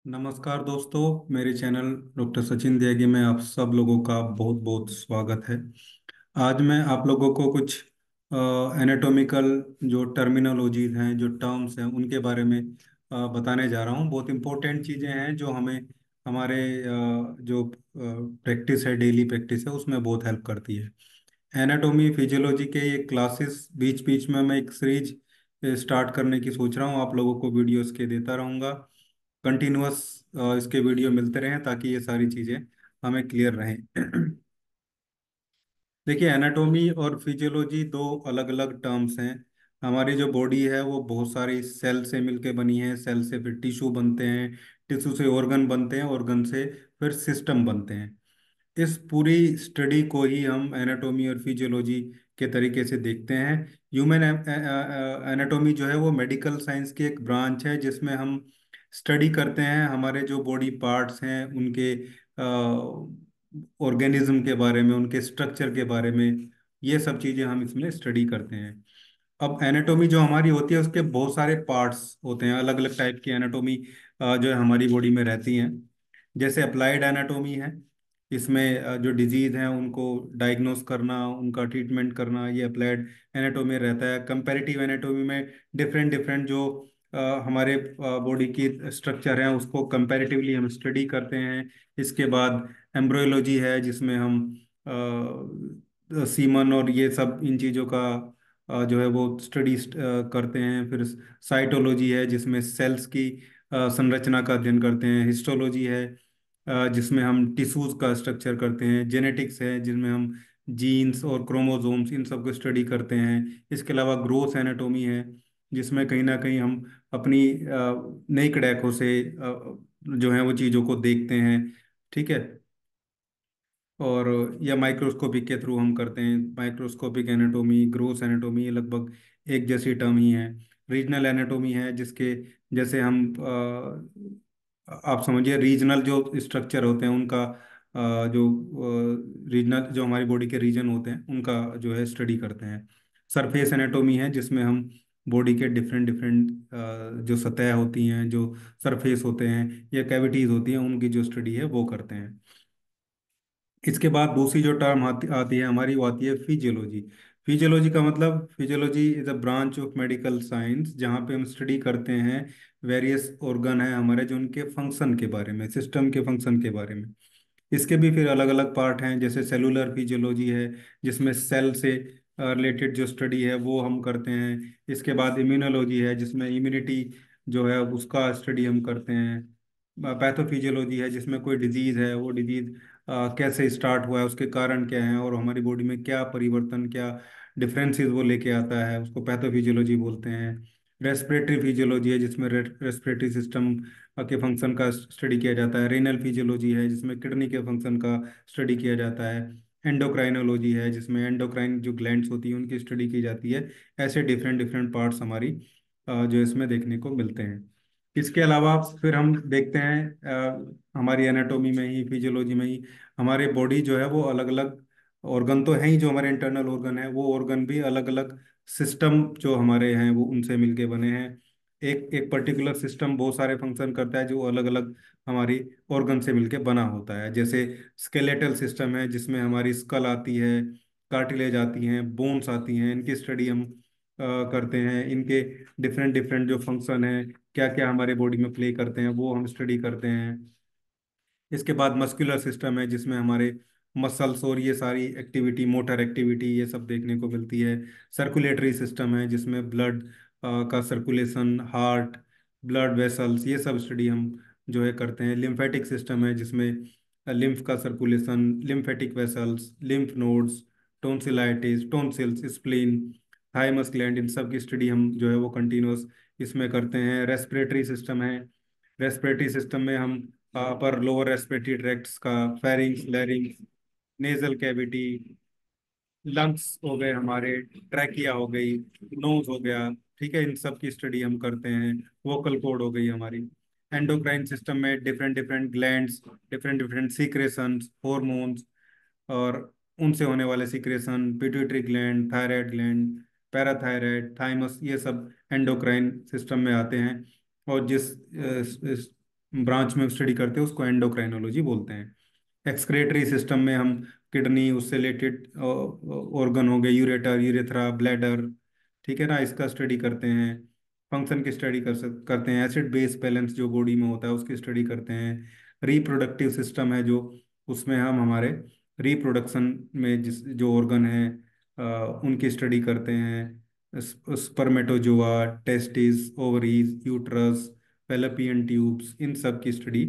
नमस्कार दोस्तों। मेरे चैनल डॉक्टर सचिन त्यागी में आप सब लोगों का बहुत बहुत स्वागत है। आज मैं आप लोगों को कुछ एनाटॉमिकल जो टर्मिनोलॉजीज हैं, जो टर्म्स हैं, उनके बारे में बताने जा रहा हूँ। बहुत इंपॉर्टेंट चीज़ें हैं जो हमें हमारे जो प्रैक्टिस है, डेली प्रैक्टिस है, उसमें बहुत हेल्प करती है। एनाटॉमी फिजियोलॉजी के ये क्लासेस बीच बीच में मैं एक सीरीज स्टार्ट करने की सोच रहा हूँ। आप लोगों को वीडियोस के देता रहूँगा। कंटिन्यूअस इसके वीडियो मिलते रहें ताकि ये सारी चीज़ें हमें क्लियर रहें। देखिए, एनाटॉमी और फिजियोलॉजी दो अलग अलग टर्म्स हैं। हमारी जो बॉडी है वो बहुत सारी सेल से मिलके बनी है। सेल से फिर टिश्यू बनते हैं, टिश्यू से ऑर्गन बनते हैं, ऑर्गन से फिर सिस्टम बनते हैं। इस पूरी स्टडी को ही हम एनाटॉमी और फिजियोलॉजी के तरीके से देखते हैं। ह्यूमन एनाटॉमी जो है वो मेडिकल साइंस की एक ब्रांच है जिसमें हम स्टडी करते हैं हमारे जो बॉडी पार्ट्स हैं, उनके ऑर्गेनिज्म के बारे में, उनके स्ट्रक्चर के बारे में। ये सब चीज़ें हम इसमें स्टडी करते हैं। अब एनाटॉमी जो हमारी होती है उसके बहुत सारे पार्ट्स होते हैं। अलग अलग टाइप की एनाटॉमी जो है हमारी बॉडी में रहती हैं। जैसे अप्लाइड एनाटॉमी है, इसमें जो डिजीज हैं उनको डायग्नोस करना, उनका ट्रीटमेंट करना, ये अप्लाइड एनाटॉमी रहता है। कंपैरेटिव एनाटॉमी में डिफरेंट डिफरेंट जो हमारे बॉडी की स्ट्रक्चर है उसको कंपैरेटिवली हम स्टडी करते हैं। इसके बाद एम्ब्रियोलॉजी है जिसमें हम सीमन और ये सब इन चीज़ों का जो है वो स्टडी करते हैं। फिर साइटोलॉजी है जिसमें सेल्स की संरचना का अध्ययन करते हैं। हिस्टोलॉजी है जिसमें हम टिश्यूज का स्ट्रक्चर करते हैं। जेनेटिक्स है जिसमें हम जीन्स और क्रोमोसोम्स इन सब को स्टडी करते हैं। इसके अलावा ग्रोथ एनाटॉमी है जिसमें कहीं ना कहीं हम अपनी नेकड आंखों से जो है वो चीज़ों को देखते हैं। ठीक है। और या माइक्रोस्कोपिक के थ्रू हम करते हैं। माइक्रोस्कोपिक एनाटोमी, ग्रोस एनाटोमी, ये लगभग एक जैसी टर्म ही है। रीजनल एनाटोमी है जिसके जैसे हम आप समझिए रीजनल जो स्ट्रक्चर होते हैं उनका जो रीजनल जो हमारी बॉडी के रीजन होते हैं उनका जो है स्टडी करते हैं। सरफेस एनाटोमी है जिसमें हम बॉडी के डिफरेंट डिफरेंट जो सतह होती हैं, जो सरफेस होते हैं या कैविटीज होती हैं, उनकी जो स्टडी है वो करते हैं। इसके बाद दूसरी जो टर्म आती है हमारी, वो आती है फिजियोलॉजी। फिजियोलॉजी का मतलब, physiology is a branch of medical science जहाँ पे हम स्टडी करते हैं वेरियस ऑर्गन है हमारे, जो उनके फंक्शन के बारे में, सिस्टम के फंक्शन के बारे में। इसके भी फिर अलग अलग पार्ट हैं। जैसे सेलुलर फिजियोलॉजी है जिसमें सेल से रिलेटेड जो स्टडी है वो हम करते हैं। इसके बाद इम्यूनोलॉजी है जिसमें इम्यूनिटी जो है उसका स्टडी हम करते हैं। पैथोफिजियोलॉजी है जिसमें कोई डिजीज है, वो डिजीज कैसे स्टार्ट हुआ है, उसके कारण क्या है, और हमारी बॉडी में क्या परिवर्तन, क्या डिफरेंसेस वो लेके आता है, उसको पैथोफिजियोलॉजी बोलते हैं। रेस्पिरेटरी फिजियोलॉजी है जिसमें रेस्पिरेटरी सिस्टम के फंक्शन का स्टडी किया जाता है। रेनल फिजियोलॉजी है जिसमें किडनी के फंक्शन का स्टडी किया जाता है। एंडोक्राइनोलॉजी है जिसमें एंडोक्राइन जो ग्लैंड्स होती हैं उनकी स्टडी की जाती है। ऐसे डिफरेंट डिफरेंट पार्ट्स हमारी जो इसमें देखने को मिलते हैं। इसके अलावा फिर हम देखते हैं हमारी एनाटोमी में ही, फिजियोलॉजी में ही हमारे बॉडी जो है वो अलग अलग ऑर्गन तो है ही, जो हमारे इंटरनल ऑर्गन है वो ऑर्गन भी अलग अलग सिस्टम जो हमारे हैं वो उनसे मिलके बने हैं। एक एक पर्टिकुलर सिस्टम बहुत सारे फंक्शन करता है जो अलग अलग हमारी ऑर्गन से मिलके बना होता है। जैसे स्केलेटल सिस्टम है जिसमें हमारी स्कल आती है, कार्टिलेज आती हैं, बोन्स आती हैं, इनकी स्टडी हम करते हैं। इनके डिफरेंट डिफरेंट जो फंक्शन है, क्या क्या हमारे बॉडी में प्ले करते हैं, वो हम स्टडी करते हैं। इसके बाद मस्कुलर सिस्टम है जिसमें हमारे मसल्स और ये सारी एक्टिविटी, मोटर एक्टिविटी, ये सब देखने को मिलती है। सर्कुलेटरी सिस्टम है जिसमें ब्लड का सर्कुलेशन, हार्ट, ब्लड वेसल्स, ये सब स्टडी हम जो है करते हैं। लिम्फेटिक सिस्टम है जिसमें लिम्फ का circulation, lymphatic vessels, lymph nodes, tonsillitis, tonsils, spleen, thymus gland, इन सब की स्टडी हम जो है वो कंटिन्यूस इसमें करते हैं। रेस्पिरेटरी सिस्टम है। रेस्पिरेटरी सिस्टम में हम अपर लोअर रेस्पिरेटरी ट्रैक्ट्स का, फेरिंग्स, लैरिंग्स, नेजल कैविटी, लंग्स हो गए हमारे, ट्रैकिया हो गई, नोज हो गया, ठीक है, इन सब की स्टडी हम करते हैं। वोकल कॉर्ड हो गई हमारी। एंडोक्राइन सिस्टम में different different glands, different different secretions, hormones और उनसे होने वाले secretion, pituitary gland, thyroid gland, parathyroid, thymus, ये सब एंडोक्राइन सिस्टम में आते हैं। और जिस ब्रांच में स्टडी करते हैं उसको एंडोक्राइनोलॉजी बोलते हैं। एक्सक्रेटरी सिस्टम में हम किडनी, उससे रिलेटेड ऑर्गन हो गए, यूरेटर, यूरेथ्रा, ब्लैडर, ठीक है ना, इसका स्टडी करते हैं। फंक्शन की स्टडी करते हैं। एसिड बेस बैलेंस जो बॉडी में होता है उसकी स्टडी करते हैं। रिप्रोडक्टिव सिस्टम है जो, उसमें हम हमारे रिप्रोडक्शन में जिस जो ऑर्गन है उनकी स्टडी करते हैं। Spermatozoa, testis, ovaries, uterus, fallopian tubes, इन सब की स्टडी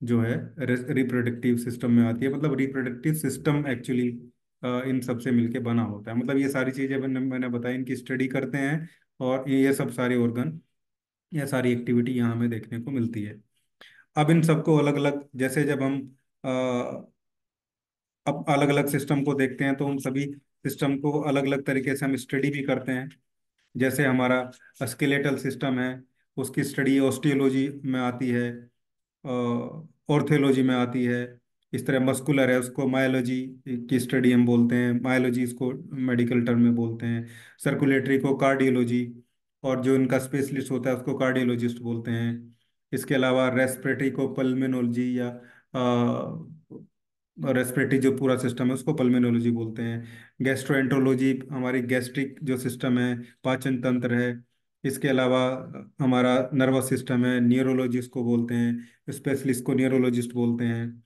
जो है रिप्रोडक्टिव सिस्टम में आती है। मतलब रिप्रोडक्टिव सिस्टम एक्चुअली इन सब से मिलके बना होता है। मतलब ये सारी चीज़ें मैंने बताई, इनकी स्टडी करते हैं। और ये सब सारे ऑर्गन, ये सारी एक्टिविटी यहाँ हमें देखने को मिलती है। अब इन सबको अलग अलग, जैसे जब हम अब अलग अलग सिस्टम को देखते हैं तो हम सभी सिस्टम को अलग अलग तरीके से हम स्टडी भी करते हैं। जैसे हमारा स्केलेटल सिस्टम है, उसकी स्टडी ऑस्टियोलॉजी में आती है, ऑर्थोलॉजी में आती है। इस तरह मस्कुलर है, उसको मायोलॉजी की स्टडी हम बोलते हैं, मायोलॉजी इसको मेडिकल टर्म में बोलते हैं। सर्कुलेटरी को कार्डियोलॉजी, और जो इनका स्पेशलिस्ट होता है उसको कार्डियोलॉजिस्ट बोलते हैं। इसके अलावा रेस्पिरेटरी को पल्मेनोलॉजी, या रेस्पिरेटरी जो पूरा सिस्टम है उसको पल्मेनोलॉजी बोलते हैं। गैस्ट्रोएंट्रोलॉजी हमारी गैस्ट्रिक जो सिस्टम है, पाचन तंत्र है। इसके अलावा हमारा नर्वस सिस्टम है, न्यूरोलॉजिस्ट को बोलते हैं, स्पेशलिस्ट को न्यूरोलॉजिस्ट बोलते हैं।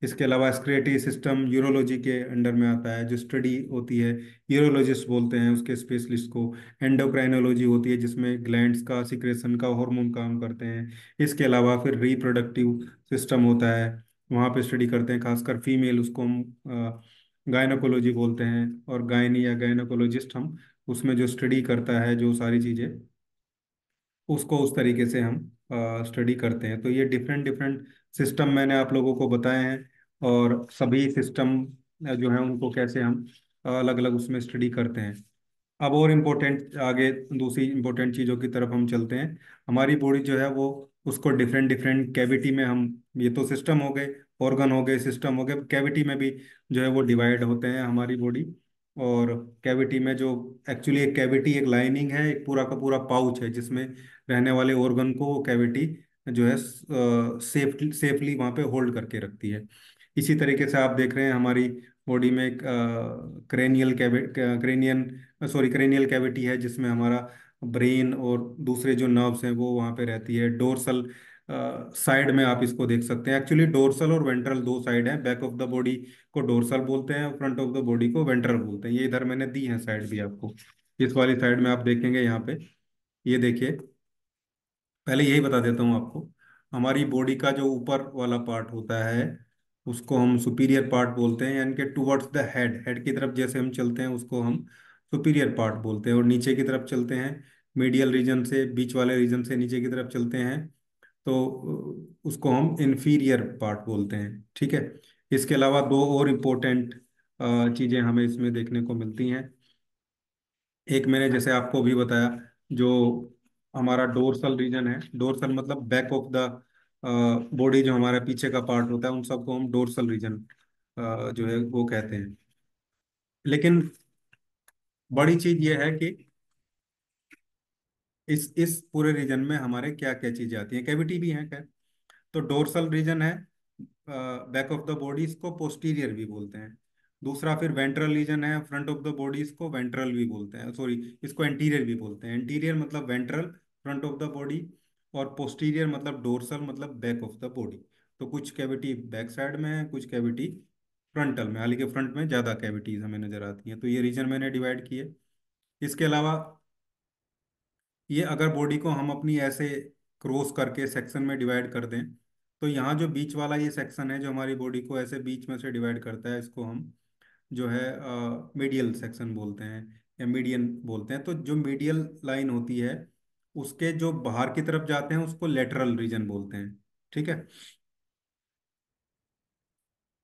इसके अलावा एक्सक्रीटरी सिस्टम यूरोलॉजी के अंडर में आता है, जो स्टडी होती है यूरोलॉजिस्ट बोलते हैं उसके स्पेशलिस्ट को। एंडोक्राइनोलॉजी होती है जिसमें ग्लैंड्स का सिक्रेशन का हार्मोन काम करते हैं। इसके अलावा फिर रिप्रोडक्टिव सिस्टम होता है, वहाँ पे स्टडी करते हैं खासकर फीमेल, उसको हम गायनोकोलॉजी बोलते हैं। और गायनी या गायनोकोलॉजिस्ट हम उसमें जो स्टडी करता है जो सारी चीज़ें, उसको उस तरीके से हम स्टडी करते हैं। तो ये डिफरेंट डिफरेंट सिस्टम मैंने आप लोगों को बताए हैं। और सभी सिस्टम जो है उनको कैसे हम अलग अलग उसमें स्टडी करते हैं। अब और इम्पोर्टेंट आगे दूसरी इम्पोर्टेंट चीज़ों की तरफ हम चलते हैं। हमारी बॉडी जो है वो, उसको डिफरेंट डिफरेंट कैविटी में हम, ये तो सिस्टम हो गए, ऑर्गन हो गए, सिस्टम हो गए, कैविटी में भी जो है वो डिवाइड होते हैं हमारी बॉडी। और कैविटी में जो, एक्चुअली एक कैविटी एक लाइनिंग है, एक पूरा का पूरा पाउच है जिसमें रहने वाले ऑर्गन को वो कैविटी जो है सेफली वहाँ पे होल्ड करके रखती है। इसी तरीके से आप देख रहे हैं हमारी बॉडी में एक क्रेनियल कैविटी है जिसमें हमारा ब्रेन और दूसरे जो नर्व्स हैं वो वहाँ पे रहती है। डोर्सल साइड में आप इसको देख सकते हैं। एक्चुअली डोर्सल और वेंट्रल दो साइड हैं, बैक ऑफ द बॉडी को डोर्सल बोलते हैं, फ्रंट ऑफ द बॉडी को वेंट्रल बोलते हैं। ये इधर मैंने दी है साइड भी आपको, इस वाली साइड में आप देखेंगे यहाँ पे, ये देखिए। पहले यही बता देता हूँ आपको, हमारी बॉडी का जो ऊपर वाला पार्ट होता है उसको हम सुपीरियर पार्ट बोलते हैं, यानी कि टुवर्ड्स द हेड, हेड की तरफ जैसे हम चलते हैं उसको हम सुपीरियर पार्ट बोलते हैं। और नीचे की तरफ चलते हैं, मीडियल रीजन से, बीच वाले रीजन से नीचे की तरफ चलते हैं तो उसको हम इंफीरियर पार्ट बोलते हैं, ठीक है। इसके अलावा दो और इम्पोर्टेंट चीज़ें हमें इसमें देखने को मिलती हैं। एक मैंने जैसे आपको भी बताया, जो हमारा डोर्सल रीजन है, डोर्सल मतलब बैक ऑफ द बॉडी, जो हमारा पीछे का पार्ट होता है उन सबको हम डोर्सल रीजन जो है वो कहते हैं। लेकिन बड़ी चीज ये है कि इस पूरे रीजन में हमारे क्या क्या चीजें आती हैं, कैविटी भी है क्या। तो डोर्सल रीजन है बैक ऑफ द बॉडी, इसको पोस्टीरियर भी बोलते हैं। दूसरा फिर वेंट्रल रीजन है फ्रंट ऑफ द बॉडी, इसको वेंट्रल भी बोलते हैं, सॉरी, इसको एंटीरियर भी बोलते हैं। एंटीरियर मतलब ventral, front of the body. और पोस्टीरियर मतलब डोर्सल, मतलब बैक ऑफ द बॉडी। तो कुछ कैविटी बैक साइड में है, कुछ कैविटी फ्रंटल में, हालांकि फ्रंट में ज़्यादा कैविटीज हमें नजर आती हैं। तो ये रीजन मैंने डिवाइड किए। इसके अलावा ये अगर बॉडी को हम अपनी ऐसे क्रॉस करके सेक्शन में डिवाइड कर दें, तो यहाँ जो बीच वाला ये सेक्शन है जो हमारी बॉडी को ऐसे बीच में से डिवाइड करता है, इसको हम जो है मीडियल सेक्शन बोलते हैं या मीडियन बोलते हैं। तो जो मीडियल लाइन होती है उसके जो बाहर की तरफ जाते हैं उसको लेटरल रीजन बोलते हैं, ठीक है।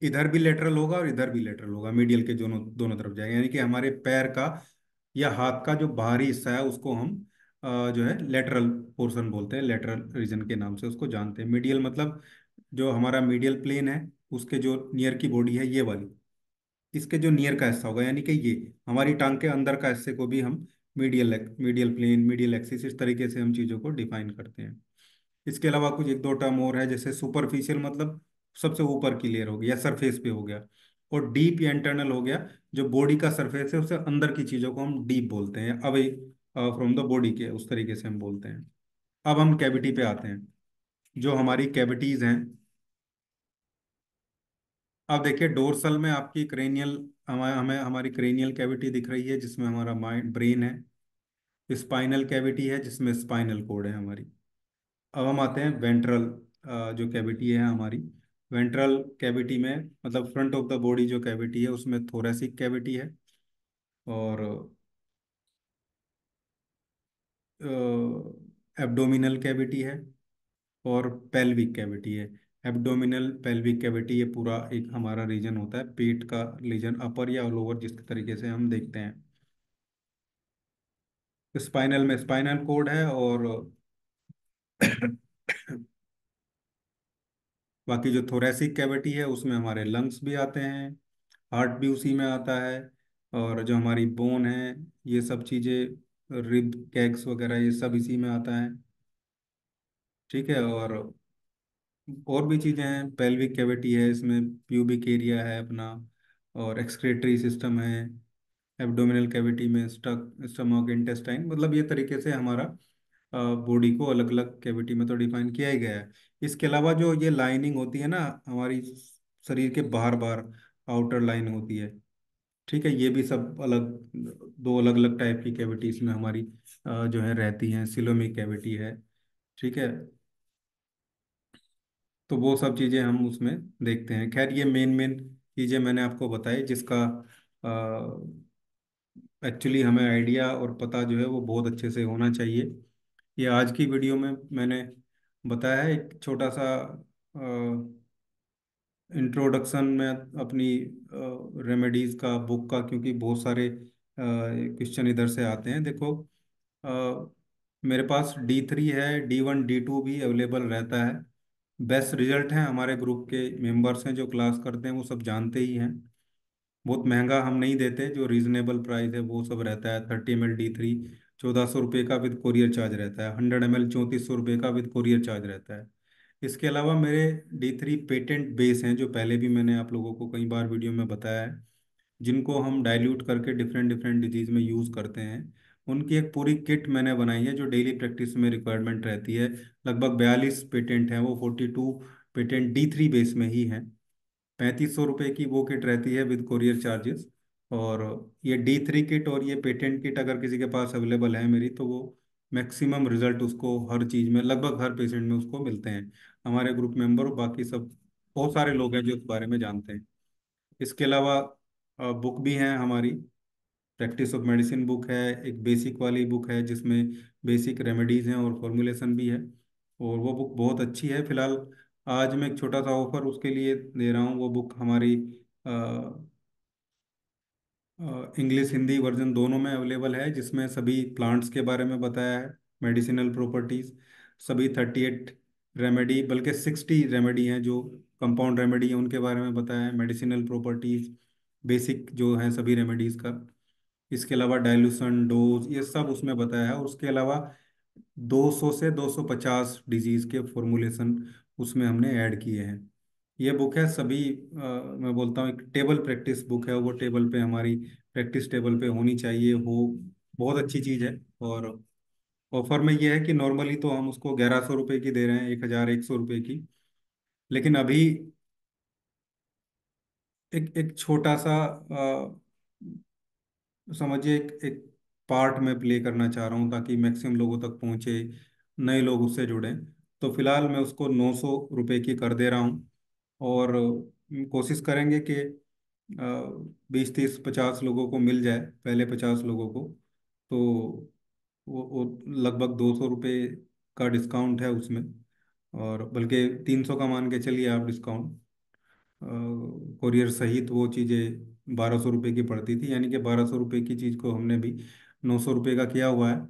इधर भी लेटरल होगा और इधर भी लेटरल होगा, मीडियल के दोनों दोनों तरफ जाएगा, यानी कि हमारे पैर का या हाथ का जो बाहरी हिस्सा है उसको हम जो है लेटरल पोर्शन बोलते हैं, लेटरल रीजन के नाम से उसको जानते हैं। मीडियल मतलब जो हमारा मीडियल प्लेन है उसके जो नियर की बॉडी है ये वाली, इसके जो नियर का हिस्सा होगा, यानी कि ये हमारी टांग के अंदर का हिस्से को भी हम medial medial plane, medial axis, इस तरीके से हम चीज़ों को डिफाइन करते हैं। इसके अलावा कुछ एक दो टर्म और है, जैसे सुपरफिशियल मतलब सबसे ऊपर की लेयर हो गया, सरफेस पे हो गया। और डीप या इंटरनल हो गया, जो बॉडी का सरफेस है उससे अंदर की चीजों को हम डीप बोलते हैं, अवे फ्रॉम द बॉडी के, उस तरीके से हम बोलते हैं। अब हम कैविटी पे आते हैं, जो हमारी कैविटीज हैं। अब देखिए डोर्सल में आपकी क्रेनियल, हमें हमें हमारी क्रेनियल कैविटी दिख रही है जिसमें हमारा माइंड ब्रेन है। स्पाइनल कैविटी है जिसमें स्पाइनल कोड है हमारी। अब हम आते हैं वेंट्रल, जो कैविटी है हमारी। वेंट्रल कैविटी में मतलब फ्रंट ऑफ द बॉडी जो कैविटी है उसमें थोरेसिक कैविटी है, और एब्डोमिनल कैविटी है, और पेल्विक कैविटी है। एब्डोमिनल पेल्विक कैविटी, ये पूरा एक हमारा रीजन होता है, पेट का रीजन, अपर या लोअर जिस तरीके से हम देखते हैं। स्पाइनल में स्पाइनल कोड है, और बाकी जो थोरेसिक कैविटी है उसमें हमारे लंग्स भी आते हैं, हार्ट भी उसी में आता है, और जो हमारी बोन है, ये सब चीज़ें, रिब कैक्स वगैरह ये सब इसी में आता है। ठीक है। और भी चीज़ें हैं, पेल्विक कैविटी है, इसमें प्यूबिक एरिया है अपना, और एक्सक्रीटरी सिस्टम है। एब्डोमिनल कैविटी में स्टमक, इंटेस्टाइन, मतलब ये तरीके से हमारा बॉडी को अलग अलग कैविटी में तो डिफाइन किया ही गया है। इसके अलावा जो ये लाइनिंग होती है ना हमारी शरीर के बाहर बाहर, आउटर लाइन होती है, ठीक है, ये भी सब अलग, दो अलग अलग टाइप की कैविटीज में हमारी जो है रहती हैं। सिलोमिक कैविटी है, ठीक है। तो वो सब चीज़ें हम उसमें देखते हैं। खैर ये मेन मेन चीज़ें मैंने आपको बताई, जिसका एक्चुअली हमें आइडिया और पता जो है वो बहुत अच्छे से होना चाहिए। ये आज की वीडियो में मैंने बताया है, एक छोटा सा इंट्रोडक्शन में अपनी रेमेडीज का बुक का, क्योंकि बहुत सारे क्वेश्चन इधर से आते हैं। देखो मेरे पास D3 है, D1 D2 भी अवेलेबल रहता है। बेस्ट रिजल्ट हैं, हमारे ग्रुप के मेंबर्स हैं जो क्लास करते हैं वो सब जानते ही हैं। बहुत महंगा हम नहीं देते, जो रीजनेबल प्राइस है वो सब रहता है। 30 ml D3 1400 रुपये का विद कोरियर चार्ज रहता है। 100 ml 3400 रुपये का विद कोरियर चार्ज रहता है। इसके अलावा मेरे D3 पेटेंट बेस हैं, जो पहले भी मैंने आप लोगों को कई बार वीडियो में बताया है, जिनको हम डाइल्यूट करके डिफरेंट डिफरेंट डिजीज में यूज़ करते हैं। उनकी एक पूरी किट मैंने बनाई है जो डेली प्रैक्टिस में रिक्वायरमेंट रहती है। लगभग 42 पेटेंट हैं, वो 42 पेटेंट D3 बेस में ही हैं। 3500 रुपये की वो किट रहती है विद कोरियर चार्जेस। और ये D3 किट और ये पेटेंट किट अगर किसी के पास अवेलेबल है मेरी, तो वो मैक्सिमम रिजल्ट उसको हर चीज़ में, लगभग हर पेशेंट में उसको मिलते हैं। हमारे ग्रुप मेंबर और बाकी सब बहुत सारे लोग हैं जो इस बारे में जानते हैं। इसके अलावा बुक भी हैं हमारी। प्रैक्टिस ऑफ मेडिसिन बुक है, एक बेसिक वाली बुक है जिसमें बेसिक रेमेडीज हैं और फॉर्मुलेशन भी है, और वो बुक बहुत अच्छी है। फिलहाल आज मैं एक छोटा सा ऑफर उसके लिए दे रहा हूँ। वो बुक हमारी इंग्लिश हिंदी वर्जन दोनों में अवेलेबल है, जिसमें सभी प्लांट्स के बारे में बताया है, मेडिसिनल प्रॉपर्टीज, सभी 38 रेमेडी, बल्कि 60 रेमेडी हैं जो कंपाउंड रेमेडी है उनके बारे में बताया है, मेडिसिनल प्रॉपर्टीज, बेसिक जो है सभी रेमेडीज का। इसके अलावा डाइल्यूशन डोज ये सब उसमें बताया है। और उसके अलावा 200 से 250 डिजीज के फॉर्मुलेशन उसमें हमने ऐड किए हैं। ये बुक है सभी, मैं बोलता हूँ एक टेबल प्रैक्टिस बुक है, वो टेबल पे हमारी प्रैक्टिस टेबल पे होनी चाहिए, वो बहुत अच्छी चीज़ है। और ऑफर में ये है कि नॉर्मली तो हम उसको 1100 रुपये की दे रहे हैं, 1100 रुपये की। लेकिन अभी एक एक छोटा सा समझिए एक पार्ट में प्ले करना चाह रहा हूँ ताकि मैक्सिमम लोगों तक पहुँचे, नए लोग उससे जुड़ें। तो फिलहाल मैं उसको 900 रुपये की कर दे रहा हूँ। और कोशिश करेंगे कि 20 30 50 लोगों को मिल जाए, पहले 50 लोगों को। तो वो लगभग 200 रुपये का डिस्काउंट है उसमें, और बल्कि 300 का मान के चलिए आप डिस्काउंट। कोरियर सहित वो चीज़ें 1200 रुपये की पड़ती थी, यानी कि 1200 रुपये की चीज़ को हमने भी 900 रुपये का किया हुआ है।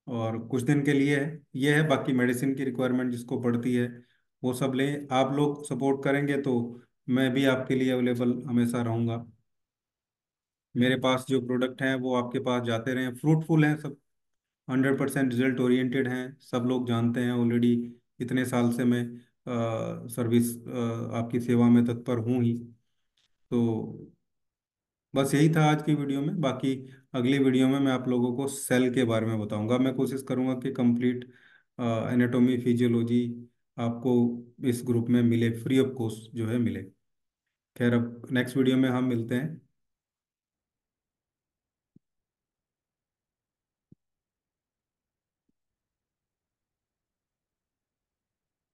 और कुछ दिन के लिए है ये है, बाकी मेडिसिन की रिक्वायरमेंट जिसको पड़ती है वो सब लें। आप लोग सपोर्ट करेंगे तो मैं भी आपके लिए अवेलेबल हमेशा रहूँगा। मेरे पास जो प्रोडक्ट हैं वो आपके पास जाते रहें, फ्रूटफुल हैं सब, 100% रिजल्ट ओरिएंटेड हैं, सब लोग जानते हैं ऑलरेडी। इतने साल से मैं सर्विस आपकी सेवा में तत्पर हूँ ही। तो बस यही था आज की वीडियो में। बाकी अगली वीडियो में मैं आप लोगों को सेल के बारे में बताऊंगा। मैं कोशिश करूंगा कि कंप्लीट एनाटॉमी फिजियोलॉजी आपको इस ग्रुप में मिले, फ्री ऑफ कॉस्ट जो है मिले। खैर, अब नेक्स्ट वीडियो में हम मिलते हैं।